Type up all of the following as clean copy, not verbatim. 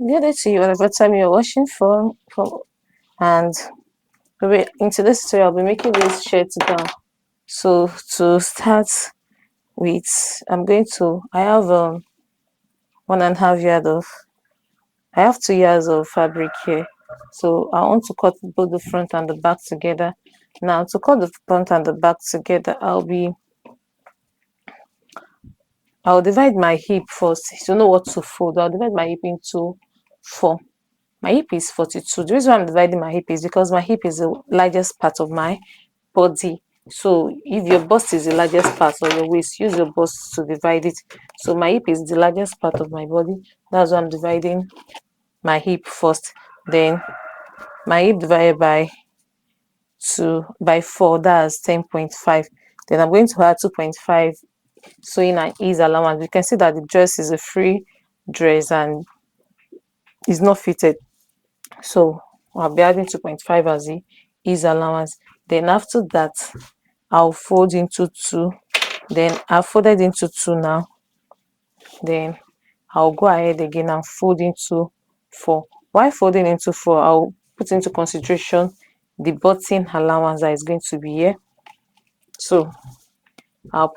Good day to you, whatever time you're watching from, and into this tutorial, I'll be making this shirt gown. So to start with, I have 1.5 yard of, I have 2 yards of fabric here. So I want to cut both the front and the back together. Now to cut the front and the back together, I'll divide my hip first. To know what to fold, I'll divide my hip into 4. My hip is 42. The reason why I'm dividing my hip is because my hip is the largest part of my body. So if your bust is the largest part or your waist, use your bust to divide it. So my hip is the largest part of my body. That's why I'm dividing my hip first. Then my hip divided by 4, that's 10.5. Then I'm going to add 2.5 sewing and ease allowance. You can see that the dress is a free dress and is not fitted. So I'll be adding 2.5 as the ease allowance. Then after that, I'll fold into 2. Then I've folded into 2 now. Then I'll go ahead again and fold into 4. While folding into 4, I'll put into consideration the button allowance that is going to be here. So I'll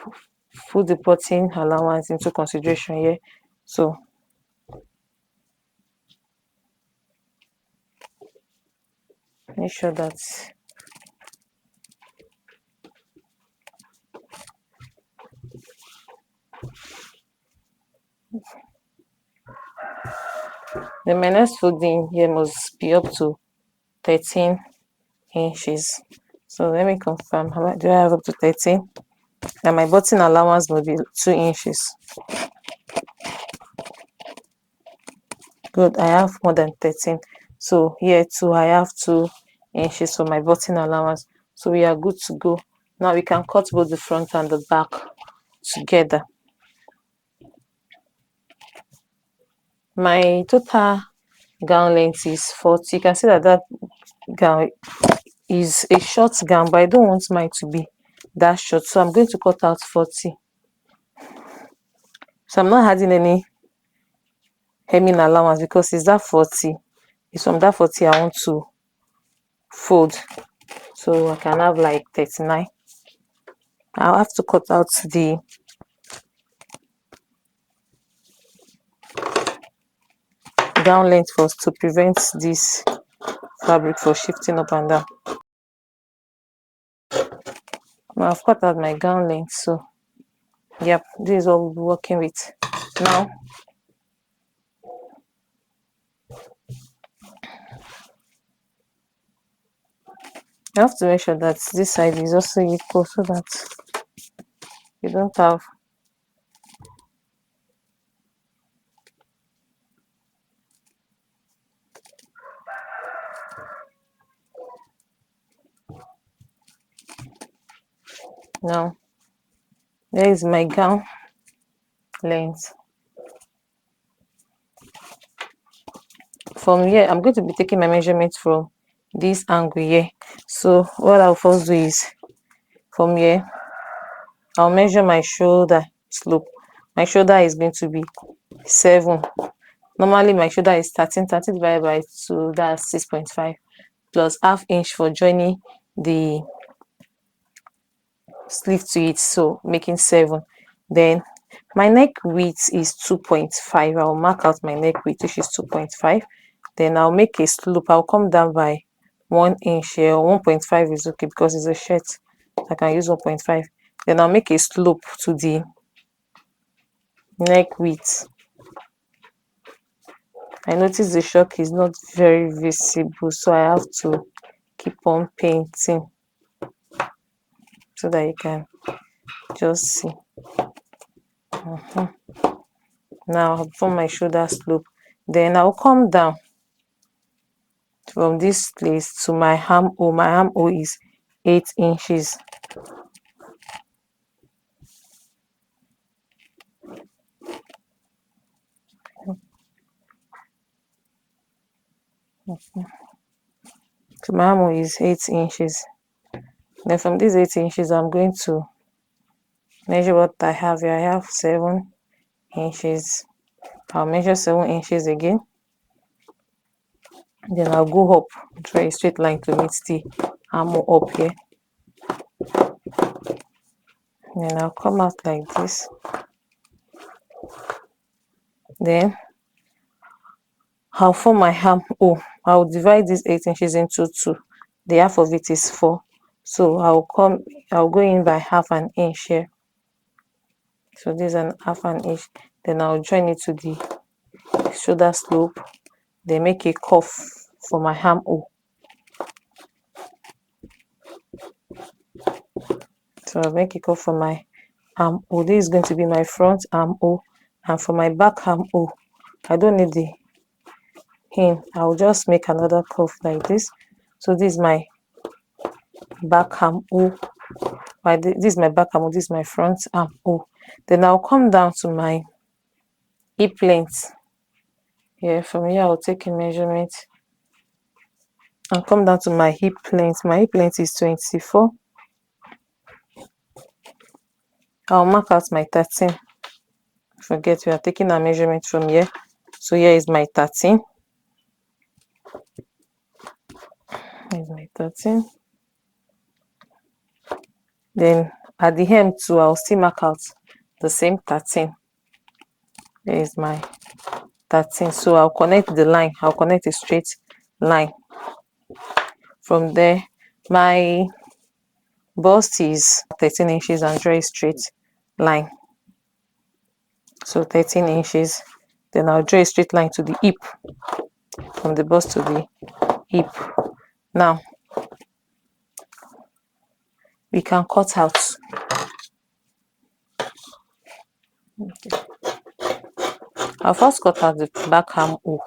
put the button allowance into consideration here. So make sure that the my next folding here must be up to 13 inches. So let me confirm. Do I have up to 13? And my button allowance will be 2 inches. Good, I have more than 13. So here too, I have 2 inches for my button allowance. So we are good to go. Now we can cut both the front and the back together. My total gown length is 40. You can see that gown is a short gown, but I don't want mine to be that short. So I'm going to cut out 40. So I'm not adding any hemming allowance because it's that 40. It's from that 40 I want to fold. So I can have like 39. I'll have to cut out the gown length first to prevent this fabric from shifting up and down. Now I've cut out my gown length, so yep, this is what we'll be working with. Now you have to make sure that this side is also equal so that you don't have now there is my gown length. From here I'm going to be taking my measurement from this angle here. So what I'll first do is from here I'll measure my shoulder slope. My shoulder is going to be 7. Normally my shoulder is 13 divided by 2, that's 6.5 plus ½ inch for joining the sleeve to it, so making 7. Then my neck width is 2.5. I'll mark out my neck width, which is 2.5. Then I'll make a slope. I'll come down by 1 inch here. 1.5 is okay because it's a shirt. I can use 1.5. Then I'll make a slope to the neck width. I notice the shock is not very visible, so I have to keep on painting so that you can just see. Now I'll form my shoulder slope. Then I'll come down from this place to my armhole. My armhole is 8 inches. So my armhole is 8 inches. Then from these 8 inches, I'm going to measure what I have here. I have 7 inches. I'll measure 7 inches again. Then I'll go up, draw a straight line to meet the armhole up here. Then I'll come out like this. Then I'll form my armhole. I'll divide this 8 inches into 2. The half of it is 4. So I'll go in by half an inch here. So this is an half an inch. Then I'll join it to the shoulder slope. Then make a curve for my armhole. So I'll make a curve for my armhole. This is going to be my front armhole, and for my back armhole, I don't need the hem. I'll just make another curve like this. So this is my back armhole. This is my back armhole. This is my front armhole. Then I'll come down to my hip length. Yeah, from here I'll take a measurement. I'll come down to my hip length. My hip length is 24. I'll mark out my 13. Forget we are taking a measurement from here. So here is my 13. Here's my 13. Then at the hem too, I'll still mark out the same 13. There is my 13. So I'll connect the line. I'll connect a straight line. From there, my bust is 13 inches and draw a straight line. So 13 inches. Then I'll draw a straight line to the hip. From the bust to the hip. Now, we can cut out. Okay. I'll first cut out the back armhole.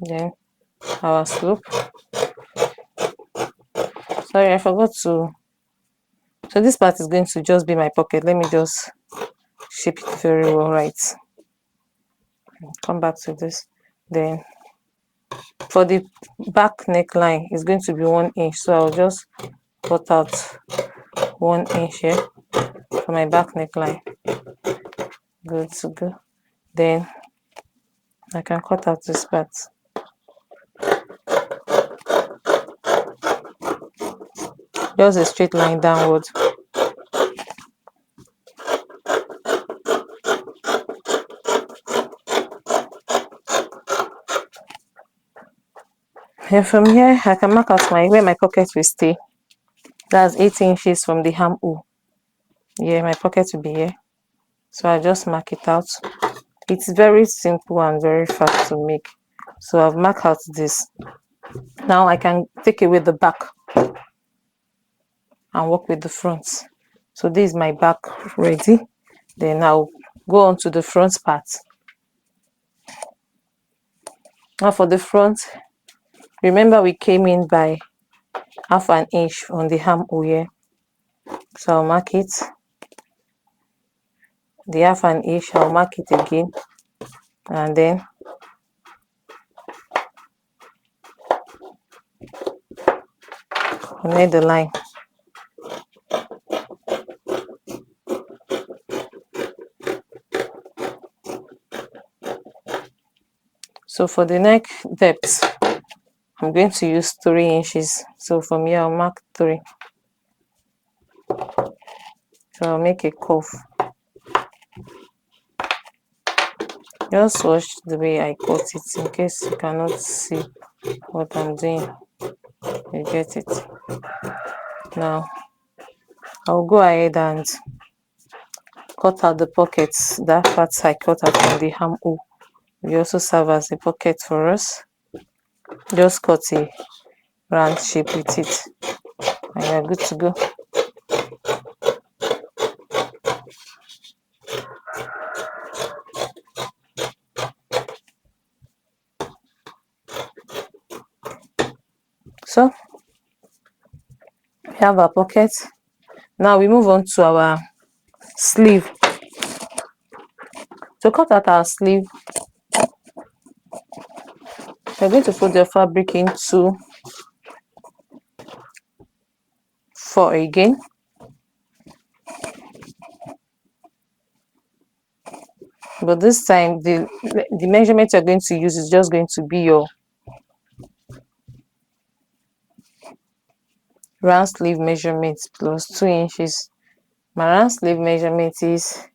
Then our slope. Sorry, I forgot to. So this part is going to just be my pocket. Let me just shape it very well, right? Come back to this. Then for the back neckline, it's going to be 1 inch. So I'll just cut out 1 inch here for my back neckline. Good to go. Then I can cut out this part. Just a straight line downward. And from here, I can mark out where my pocket will stay. That's 8 inches from the armhole. Yeah, my pocket will be here. So I just mark it out. It's very simple and very fast to make. So I've marked out this. Now I can take away the back and work with the front. So this is my back ready. Then I'll go on to the front part. Now for the front, remember we came in by half an inch on the armhole here. So I'll mark it. The half an inch, I'll mark it again. And then connect the line. So for the neck depth, I'm going to use 3 inches. So from here, I'll mark 3. So I'll make a curve. Just watch the way I cut it in case you cannot see what I'm doing. You get it? Now, I'll go ahead and cut out the pockets. That part I cut out from the armhole will also serve as a pocket for us. Just cut a round shape with it, and you're good to go. So we have our pocket. Now we move on to our sleeve. To cut out our sleeve, we're going to fold the fabric into 4 again. but this time the measurement you're going to use is just going to be your round sleeve measurement plus 2 inches. My round sleeve measurement is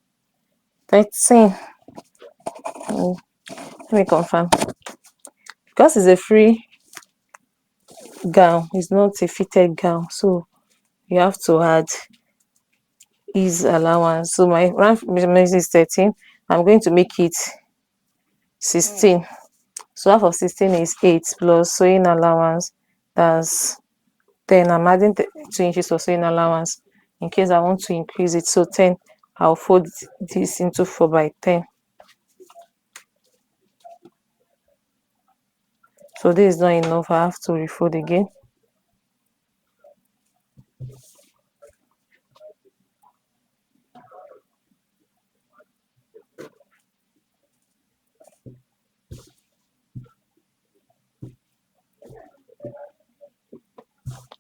13. Let me confirm. Because it's a free gown, it's not a fitted gown, so you have to add ease allowance. So my round measurement is 13. I'm going to make it 16. So half of 16 is 8 plus sewing allowance, that's 10. I'm adding 2 inches of sewing allowance in case I want to increase it. So 10, I'll fold this into 4 by 10. So this is not enough, I have to refold again.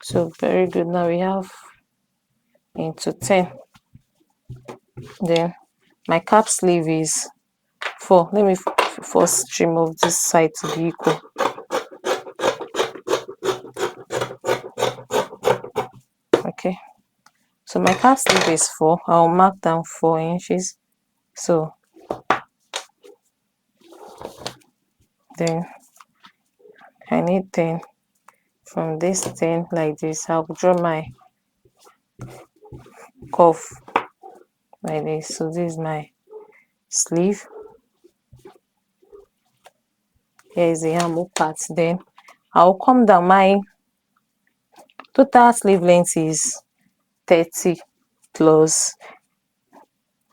So very good. Now we have into 10. Then my cap sleeve is 4. Let me first trim off this side to be equal. Okay, so my cap sleeve is 4. I'll mark down 4 inches. So then I need 10. From this 10 like this, I'll draw my cuff like this. So this is my sleeve. Here is the armhole part. Then I'll come down. My total sleeve length is 30 plus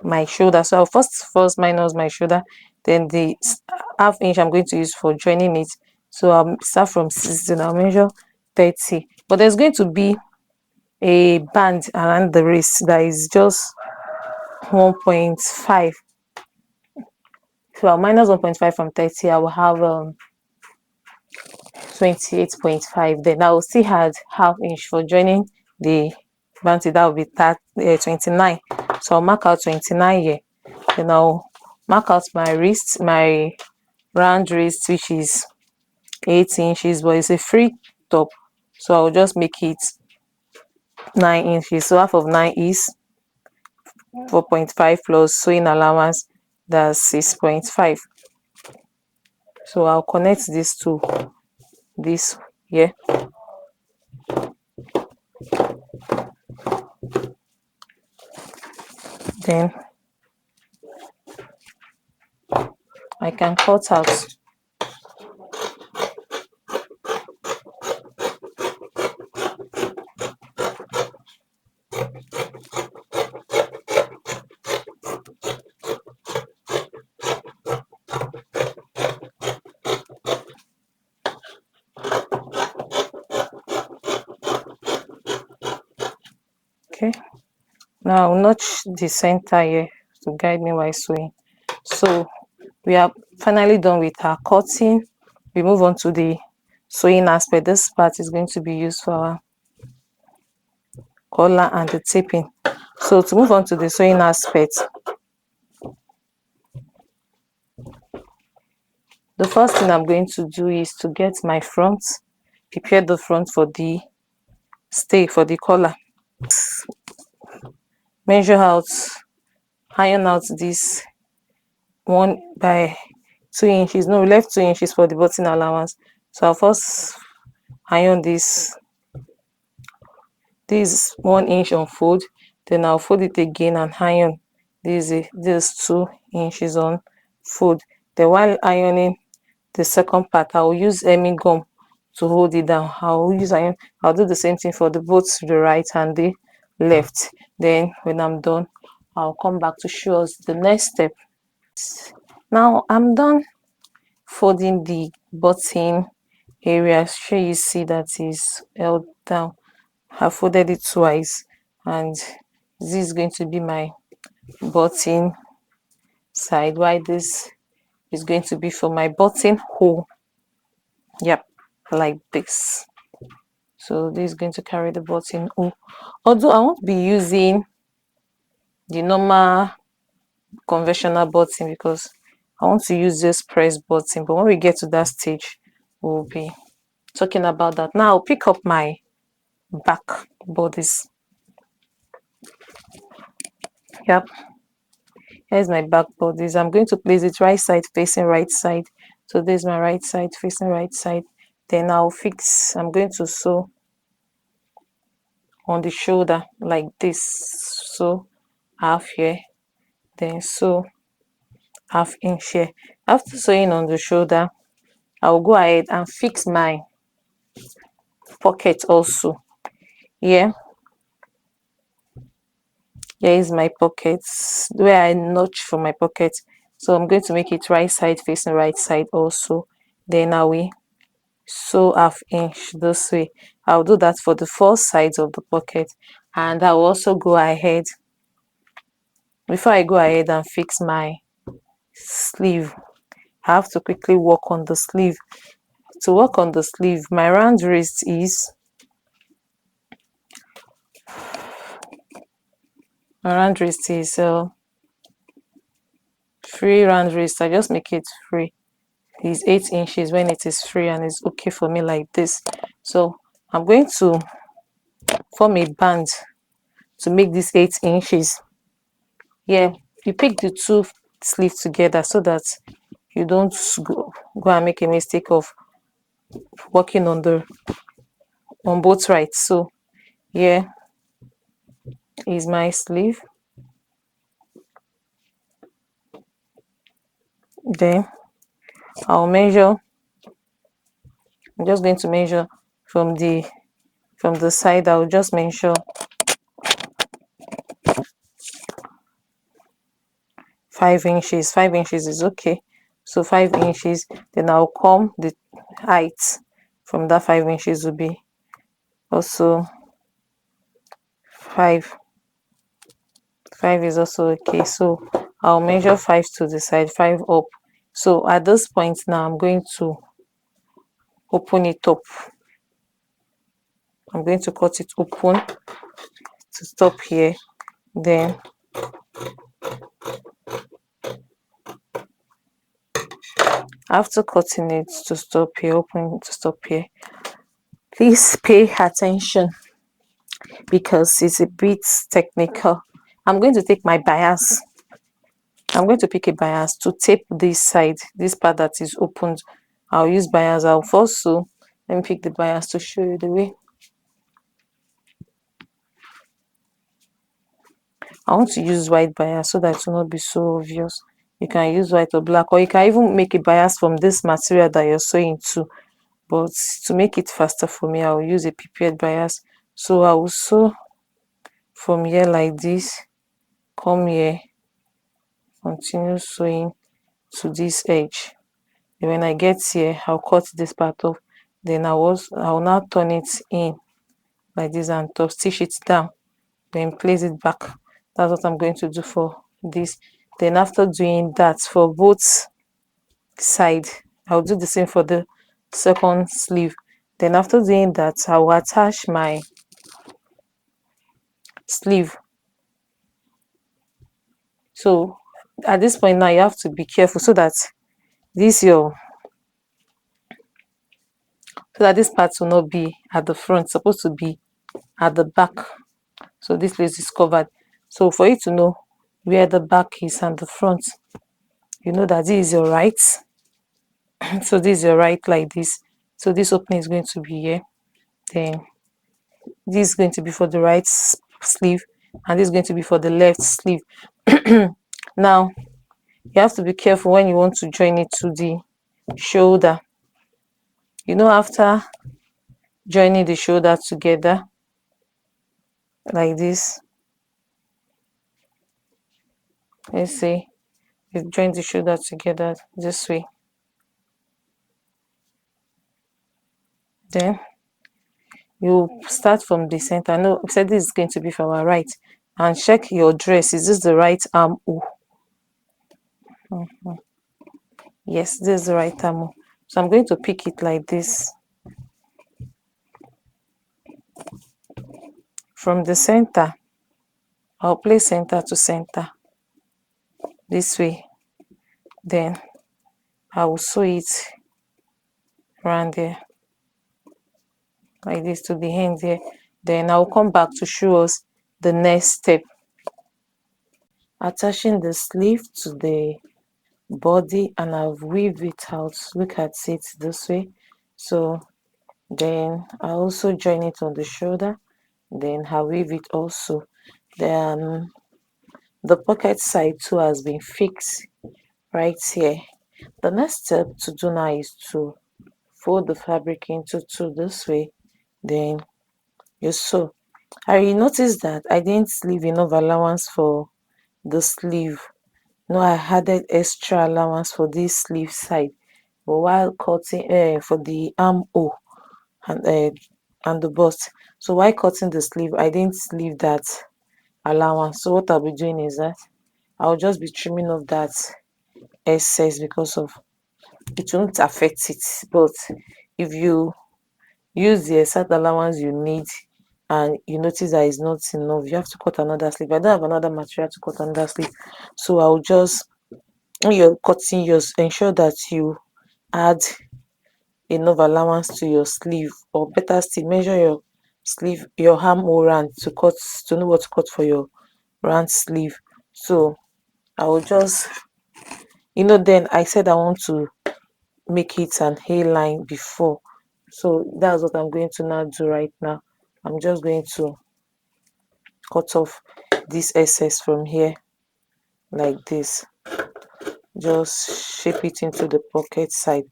my shoulder. So I'll first minus my shoulder, then the half inch I'm going to use for joining it. So I'll start from 16. I'll measure 30. But there's going to be a band around the wrist that is just 1.5. So I'll minus 1.5 from 30. I will have 28.5. Then I will still add half inch for joining the band. That will be 29. So I'll mark out 29 here. Then I'll mark out my wrist, my round wrist, which is 8 inches, but it's a free top. So I'll just make it 9 inches. So half of 9 is 4.5 plus sewing allowance, that's 6.5. So I'll connect this to this here. Then I can cut out. Okay, now I'll notch the center here to guide me while sewing. So we are finally done with our cutting. We move on to the sewing aspect. This part is going to be used for our collar and the taping. So to move on to the sewing aspect, the first thing I'm going to do is to get my front, prepare the front for the stay for the collar. Measure out, iron out this 1 by 2 inches. No, we left 2 inches for the button allowance. So I'll first iron this 1 inch on fold, then I'll fold it again and iron this 2 inches on fold. Then while ironing the second part, I'll use hemming gum to hold it down. I'll do the same thing for both the right and the left. Then when I'm done, I'll come back to show us the next step. Now I'm done folding the button area. Sure you see that is held down. I folded it twice, and this is going to be my button side, while this is going to be for my button hole. Yep, like this. So this is going to carry the button hole. Although I won't be using the normal conventional button because I want to use this press button. But when we get to that stage, we'll be talking about that. Now I'll pick up my back bodice. Yep, here's my back bodice. I'm going to place it right side facing right side. So this is my right side facing right side. Then I'm going to sew on the shoulder like this. So half here, then sew half inch here. After sewing on the shoulder, I'll go ahead and fix my pocket also. Yeah, here is my pocket where I notch for my pocket. So I'm going to make it right side facing right side also. Then I will sew half inch this way. I'll do that for the four sides of the pocket, and I'll also go ahead before I go ahead and fix my sleeve. I have to quickly work on the sleeve. To work on the sleeve, my round wrist is free round wrist. I just make it free. Is 8 inches when it is free, and it's okay for me like this. So I'm going to form a band to make this 8 inches. Yeah, you pick the two sleeves together so that you don't go and make a mistake of working on both sides. So here is my sleeve. Then I'm just going to measure from the side. I'll just measure 5 inches. 5 inches is okay. So 5 inches. Then I'll come the height from that 5 inches will be also 5. 5 is also okay. So I'll measure 5 to the side, 5 up. So at this point now, I'm going to open it up. I'm going to cut it open to stop here. Then after cutting it to stop here, opening it to stop here, please pay attention because it's a bit technical. I'm going to take my bias. I'm going to pick a bias to tape this side, this part that is opened. I'll use bias. I'll first sew. Let me pick the bias to show you the way. I want to use white bias so that it will not be so obvious. You can use white or black, or you can even make a bias from this material that you're sewing to. But to make it faster for me, I will use a prepared bias. So I will sew from here like this, come here, continue sewing to this edge. And when I get here, I'll cut this part off. Then I'll now turn it in like this and top stitch it down. Then place it back. That's what I'm going to do for this. Then after doing that for both side, I'll do the same for the second sleeve. Then after doing that, I will attach my sleeve. So at this point now, you have to be careful so that this part will not be at the front. It's supposed to be at the back. So this place is covered. So for you to know where the back is and the front, you know that this is your right. So this is your right like this. So this opening is going to be here. Then this is going to be for the right sleeve, and this is going to be for the left sleeve. Now you have to be careful when you want to join it to the shoulder. You know, after joining the shoulder together like this, let's say you join the shoulder together this way, then you start from the center. No, I said this is going to be for our right, and check your dress. Is this the right armhole? Yes, this is the right armhole. So I'm going to pick it like this from the center. I'll place center to center. this way. Then I will sew it around there like this to the end here. Then I'll come back to show us the next step. Attaching the sleeve to the body, and I'll weave it out. Look at it this way. So then I also join it on the shoulder. Then I weave it also. Then the pocket side too has been fixed right here. The next step to do now is to fold the fabric into two this way. Then you sew. I noticed that I didn't leave enough allowance for the sleeve. No, I added extra allowance for this sleeve side. But while cutting for the armhole and and the bust, so while cutting the sleeve, I didn't leave that allowance. So what I'll be doing is that I'll just be trimming off that excess because of it won't affect it. But if you use the exact allowance you need and you notice that it's not enough, you have to cut another sleeve. I don't have another material to cut another sleeve, so I'll just, when you're cutting yours, ensure that you add enough allowance to your sleeve, or better still, measure your sleeve, your armhole round to cut, to know what to cut for your round sleeve. So I will just, then I said I want to make it an A-line before, so that's what I'm going to now do right now. I'm just going to cut off this excess from here like this, just shape it into the pocket side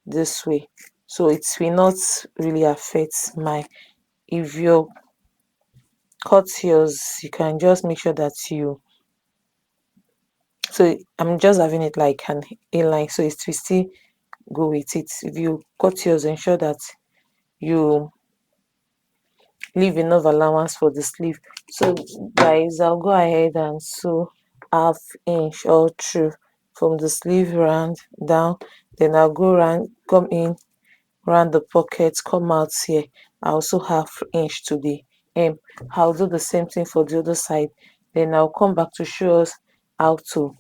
this way, so it will not really affect my, if you cut yours, you can just make sure that you, so I'm just having it like an A-line, so it will still go with it. If you cut yours, ensure that you leave enough allowance for the sleeve. So guys, I'll go ahead and sew half inch all through from the sleeve round down. Then I'll go round, come in round the pocket, come out here. I also half inch to the hem. I'll do the same thing for the other side. Then I'll come back to show us how to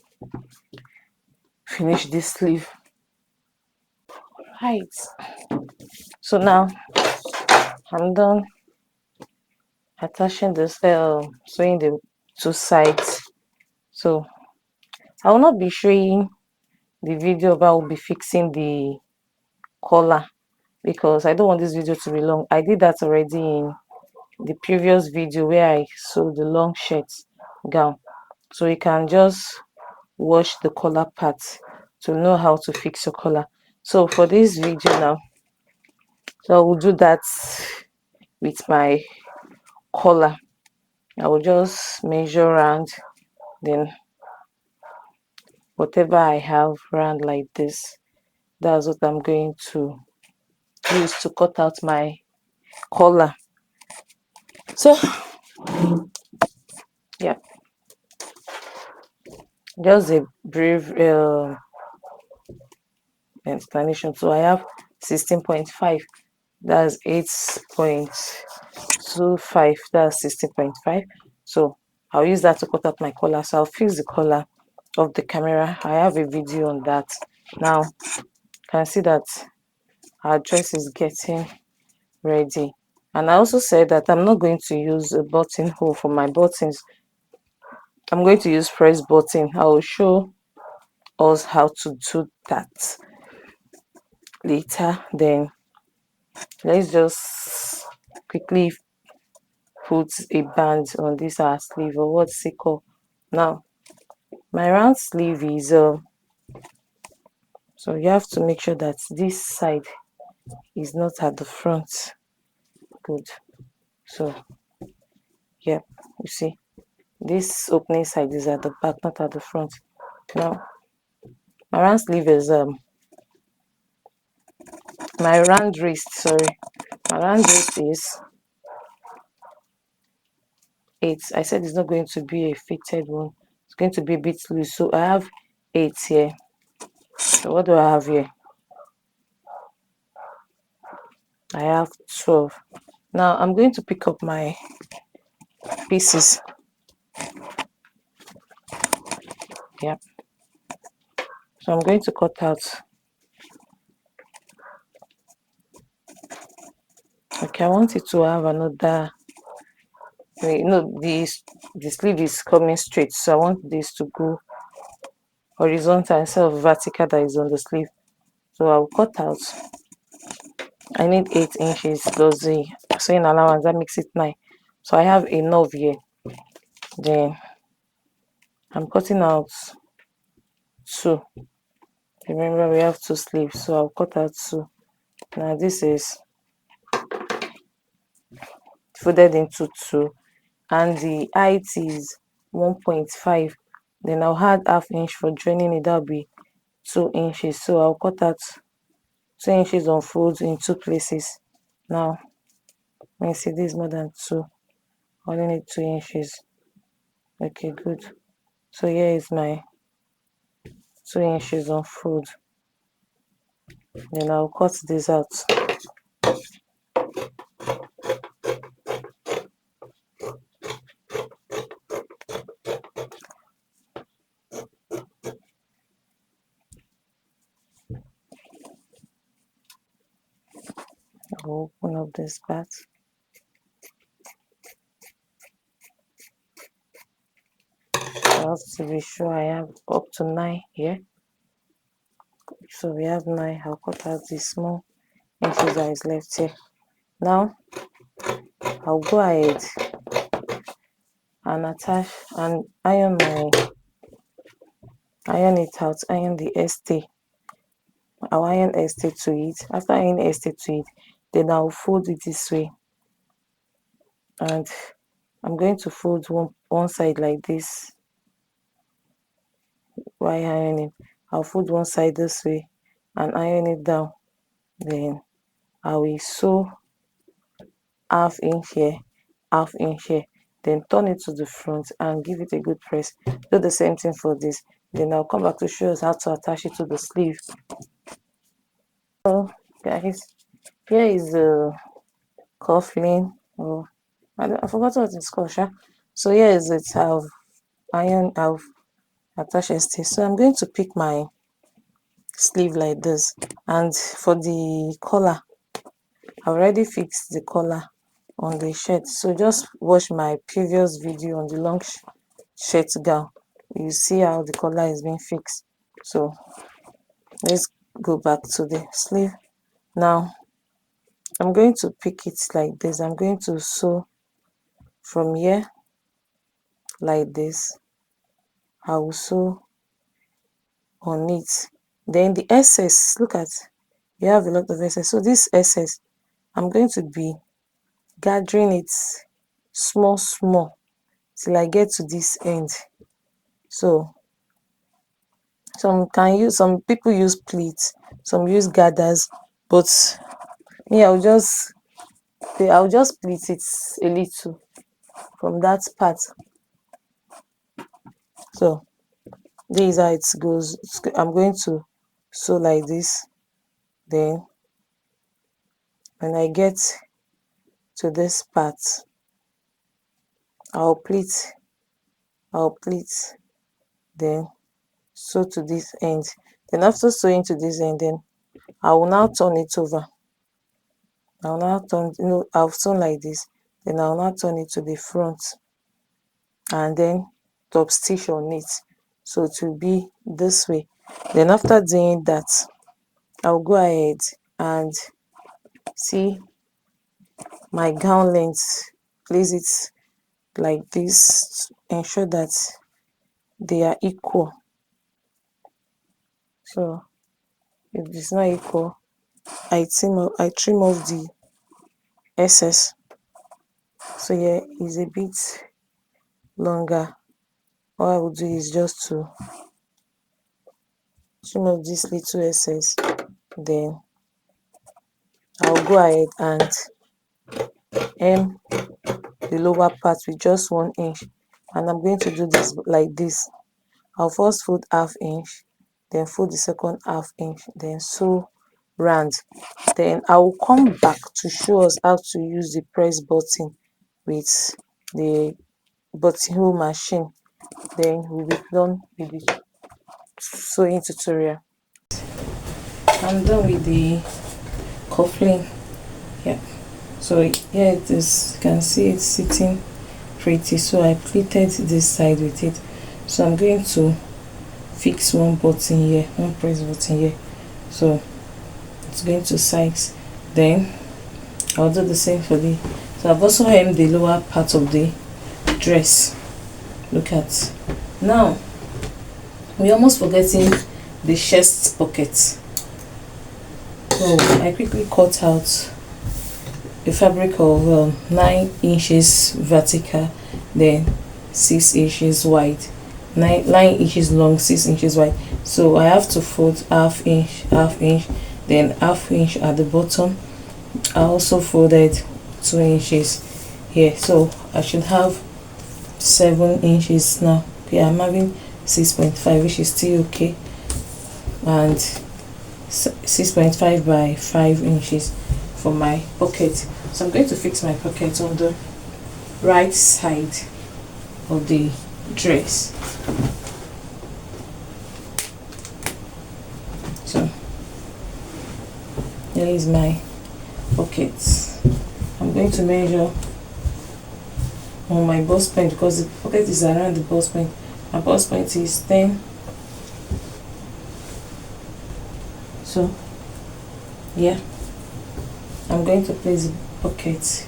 finish this sleeve. Right. So now I'm done attaching this, sewing the two sides. So I will not be showing the video of how I'll be fixing the collar because I don't want this video to be long. I did that already in the previous video where I sewed the long shirt gown. So you can just watch the collar part to know how to fix your collar. So for this video now, so I will do that with my collar. I will just measure around, then whatever I have round like this, that's what I'm going to use to cut out my collar. So yeah, just a brief explanation. So I have 16.5, that's 8.25, that's 16.5. So I'll use that to cut out my collar. So I'll fix the collar of the camera. I have a video on that. Now you can see that our dress is getting ready. And I also said that I'm not going to use a buttonhole for my buttons. I'm going to use press button. I will show us how to do that later. Then let's just quickly put a band on this our sleeve, or what's it called. Now my round sleeve is so you have to make sure that this side is not at the front. Good. So yeah, you see, this opening side is at the back, not at the front. Now my round sleeve is my round wrist, sorry, my round wrist is 8. I said it's not going to be a fitted one, it's going to be a bit loose, so I have 8 here. So what do I have here? I have 12. Now I'm going to pick up my pieces. Yeah, So I'm going to cut out. Okay, I want it to have another. No, the sleeve is coming straight, so I want this to go horizontal instead of vertical that is on the sleeve. So I'll cut out. I need 8 inches plus the sewing allowance, that makes it 9. So I have enough here. Then I'm cutting out 2. Remember, we have 2 sleeves, so I'll cut out 2. Now this is folded into 2, and the height is 1.5. Then I'll add half inch for joining it. That'll be 2 inches. So I'll cut out 2 inches on folds in 2 places. Now let me see, this is more than 2. I only need 2 inches. Okay, good. So here is my 2 inches on fold. Then I'll cut this out. I'll open up this part. I have to be sure I have up to 9 here. So we have 9. I'll cut out the small inches that is left here. Now I'll go ahead and attach and iron it out, iron the ST. I'll iron ST to it. After ironing ST to it, then I'll fold it this way, and I'm going to fold one side like this while ironing. I'll fold one side this way and iron it down. Then I will sew half inch here, half inch here. Then turn it to the front and give it a good press. Do the same thing for this. Then I'll come back to show us how to attach it to the sleeve. So guys, here is the cuffling. Oh, I forgot what it's called. So here is it. I've attached ST. So I'm going to pick my sleeve like this, and for the collar, I already fixed the collar on the shirt. So just watch my previous video on the long shirt gown. You see how the collar is being fixed. So let's go back to the sleeve. Now I'm going to pick it like this. I'm going to sew from here like this. I will sew on it. Then the excess, look at, you have a lot of excess. So this excess, I'm going to be gathering it small till I get to this end. So some people use pleats, some use gathers, but me, I'll just pleat it a little from that part. So this is how it goes. I'm going to sew like this. Then when I get to this part, I'll pleat, then sew to this end. Then after sewing to this end, then I will now turn it over. I'll now turn, I've sewn like this. Then I'll now turn it to the front and then top stitch on it. So it will be this way. Then after doing that, I'll go ahead and see my gown length, place it like this, ensure that they are equal. So if it's not equal, I trim off the excess. So here is a bit longer. All I will do is just to trim off this little excess. Then I'll go ahead and hem the lower part with just 1 inch, and I'm going to do this like this. I'll first fold half inch, then fold the second half inch, then sew round. Then I will come back to show us how to use the press button with the buttonhole machine. Then we'll be done with the sewing tutorial. I'm done with the cuffling. Yeah, so here it is. You can see it's sitting pretty. So I pleated this side with it. So I'm going to fix one button here, one press button here. So it's going to size. Then I'll do the same for the. So I've also hemmed the lower part of the dress. Look at now. We're almost forgetting the chest pocket. So I quickly cut out a fabric of 9 inches vertical, then 6 inches wide, 9 inches long, 6 inches wide. So I have to fold half inch, then half inch at the bottom. I also folded 2 inches here, so I should have 7 inches now. Okay, I'm having 6.5, which is still okay, and 6.5 by 5 inches for my pocket. So I'm going to fix my pocket on the right side of the dress. So here is my pocket. I'm going to measure on my bust point because the pocket is around the bust point. My bust point is 10. So yeah, I'm going to place the pocket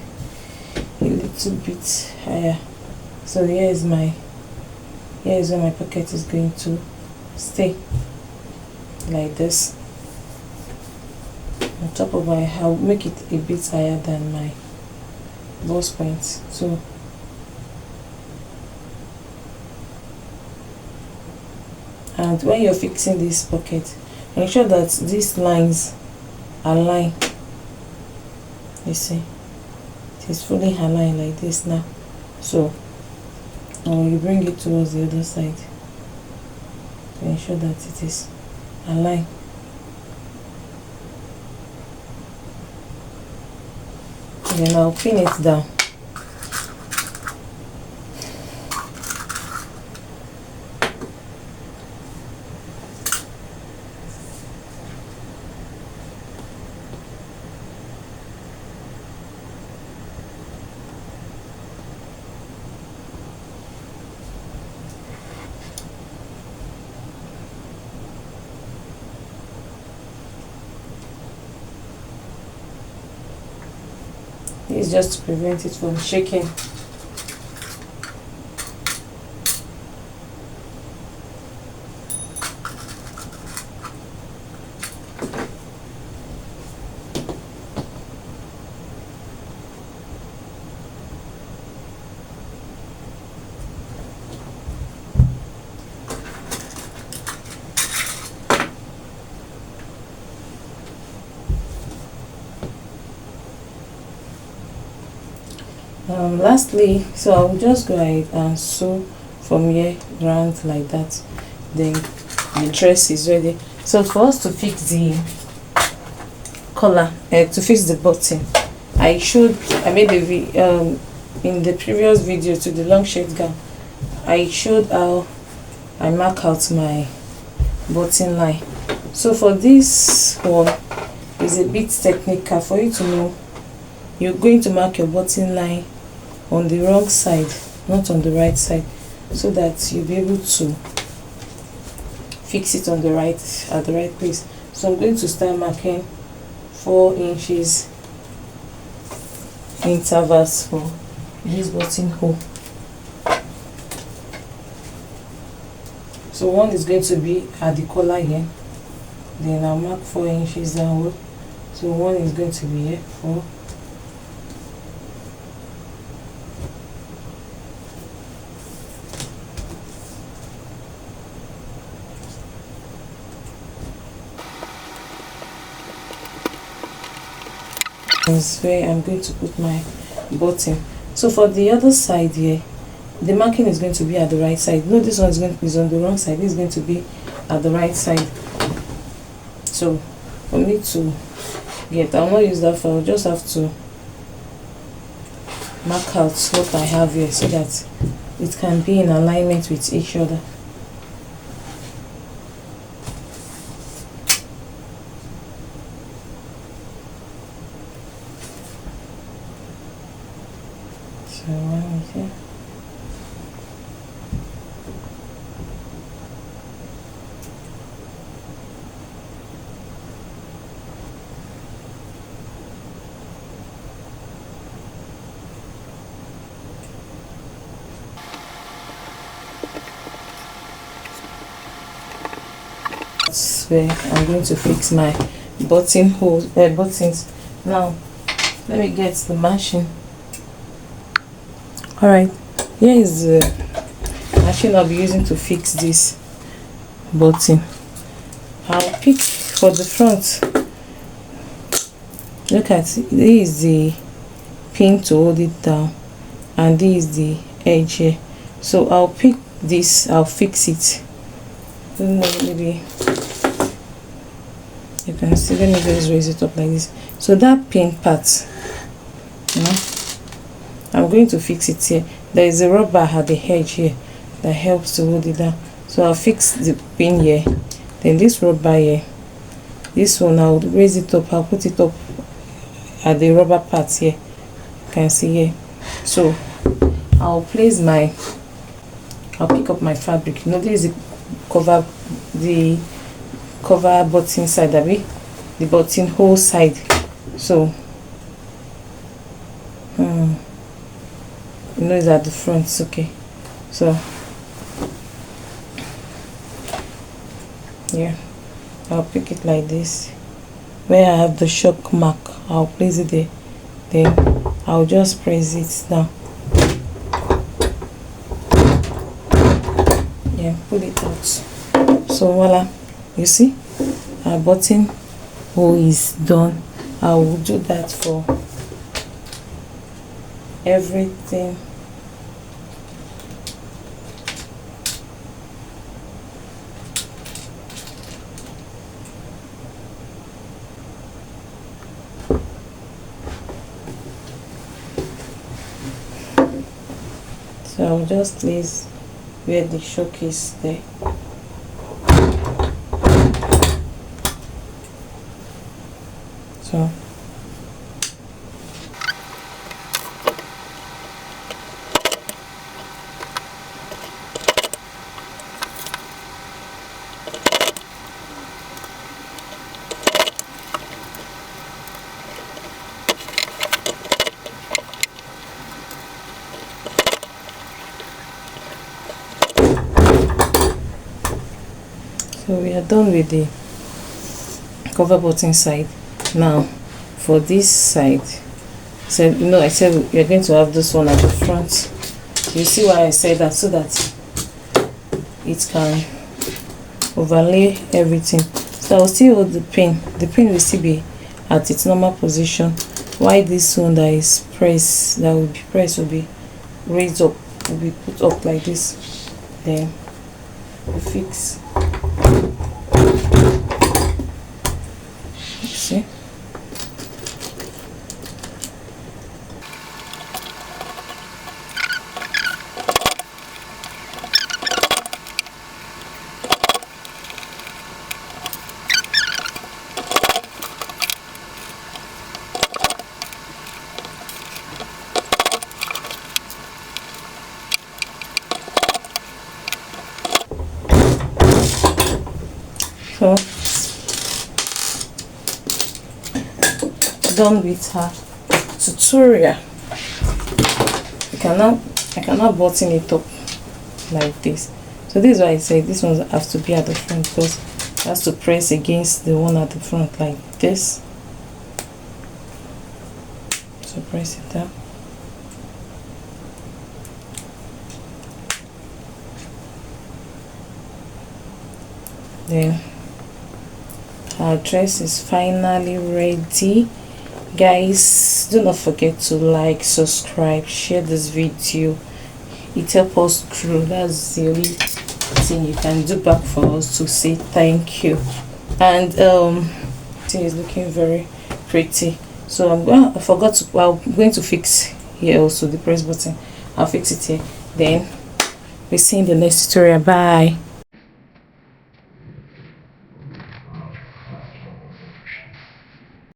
a little bit higher. So here is where my pocket is going to stay, like this. On top of I'll make it a bit higher than my bust point. So and when you're fixing this pocket, ensure that these lines align. You see, it is fully aligned like this now. So now you bring it towards the other side to ensure that it is aligned. Then I'll pin it down. This is just to prevent it from shaking. Lastly, so I'll just go ahead and sew from here round like that. Then the dress is ready. So for us to fix the collar, to fix the button, I made a in the previous video to the long shirt gown, I showed how I mark out my button line. So for this one, it's a bit technical. For you to know, you're going to mark your button line on the wrong side, not on the right side, so that you'll be able to fix it on the right, at the right place. So I'm going to start marking 4 inches intervals for this button hole. So one is going to be at the collar here, then I'll mark 4 inches downward. So one is going to be here, 4. Is where I'm going to put my button. So for the other side here, the marking is going to be at the right side. No, this one is on the wrong side. This is going to be at the right side. So for me to get, I'll not use that file. I'll just have to mark out what I have here so that it can be in alignment with each other. So let me see. That's where I'm going to fix my buttons. Now let me get the machine. All right, here is the machine I'll be using to fix this button. I'll pick for the front. Look at, this is the pin to hold it down, and this is the edge here. So I'll pick this, I'll fix it. Maybe you can see, let me just raise it up like this. So that pin part, I'm going to fix it here. There is a rubber at the edge here that helps to hold it down. So I'll fix the pin here. Then this rubber here, this one I'll raise it up, I'll put it up at the rubber part here. You can see here. So I'll place I'll pick up my fabric. This is the cover button side, the buttonhole side. So it's at the front. It's okay. So yeah, I'll pick it like this. Where I have the shock mark, I'll place it there. Then I'll just press it down. Yeah, pull it out. So voila, you see, our button hole is done. I will do that for everything. So I'll just place where the shock is there. So we are done with the cover button side. Now for this side, so I said we are going to have this one at the front. You see why I said that? So that it can overlay everything. So I'll still hold the pin. The pin will still be at its normal position, while this one that is pressed, that will be pressed, will be raised up, will be put up like this. Then we fix. See? So done with her tutorial. I cannot button it up like this. So this is why I say this one has to be at the front, because it has to press against the one at the front like this. So press it down. Then our dress is finally ready. Guys, do not forget to like, subscribe, share this video. It helps us grow. That's the only thing you can do back for us, to say thank you. And it is looking very pretty. So I'm going to fix here also the press button. I'll fix it here. Then we see in the next tutorial. Bye.